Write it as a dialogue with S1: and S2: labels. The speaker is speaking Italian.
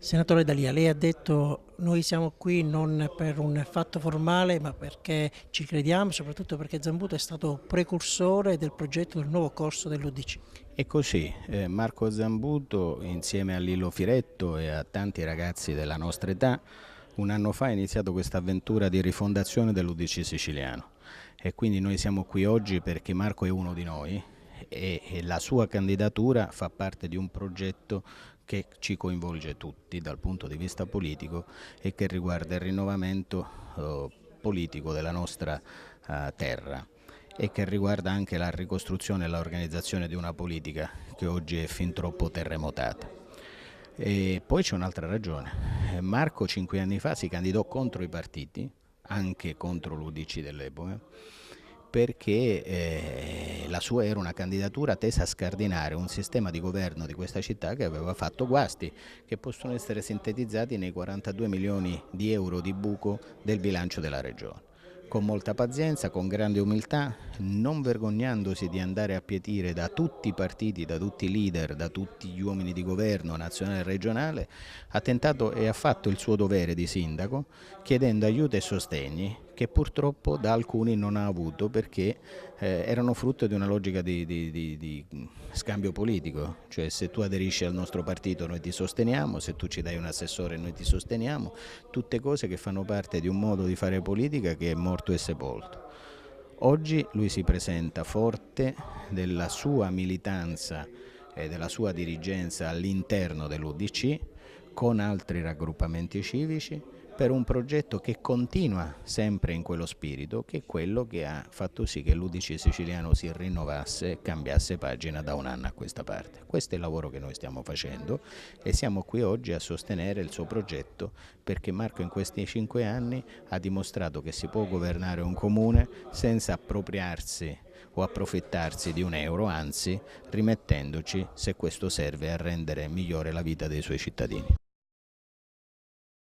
S1: Senatore D'Alia, lei ha detto noi siamo qui non per un fatto formale ma perché ci crediamo, soprattutto perché Zambuto è stato precursore del progetto del nuovo corso dell'UDC.
S2: E così Marco Zambuto, insieme a Lillo Firetto e a tanti ragazzi della nostra età, un anno fa ha iniziato questa avventura di rifondazione dell'UDC siciliano. E quindi noi siamo qui oggi perché Marco è uno di noi e la sua candidatura fa parte di un progetto che ci coinvolge tutti dal punto di vista politico e che riguarda il rinnovamento politico della nostra terra e che riguarda anche la ricostruzione e l'organizzazione di una politica che oggi è fin troppo terremotata. E poi c'è un'altra ragione. Marco 5 anni fa si candidò contro i partiti, anche contro l'UDC dell'epoca, perché la sua era una candidatura tesa a scardinare un sistema di governo di questa città che aveva fatto guasti, che possono essere sintetizzati nei 42 milioni di euro di buco del bilancio della regione. Con molta pazienza, con grande umiltà, non vergognandosi di andare a pietire da tutti i partiti, da tutti i leader, da tutti gli uomini di governo nazionale e regionale, ha tentato e ha fatto il suo dovere di sindaco chiedendo aiuto e sostegni che purtroppo da alcuni non ha avuto perché erano frutto di una logica di scambio politico, cioè se tu aderisci al nostro partito noi ti sosteniamo, se tu ci dai un assessore noi ti sosteniamo, tutte cose che fanno parte di un modo di fare politica che è morto e sepolto. Oggi lui si presenta forte della sua militanza e della sua dirigenza all'interno dell'UDC con altri raggruppamenti civici per un progetto che continua sempre in quello spirito, che è quello che ha fatto sì che l'UDC siciliano si rinnovasse e cambiasse pagina da un anno a questa parte. Questo è il lavoro che noi stiamo facendo e siamo qui oggi a sostenere il suo progetto perché Marco in questi 5 anni ha dimostrato che si può governare un comune senza appropriarsi o approfittarsi di un euro, anzi rimettendoci se questo serve a rendere migliore la vita dei suoi cittadini.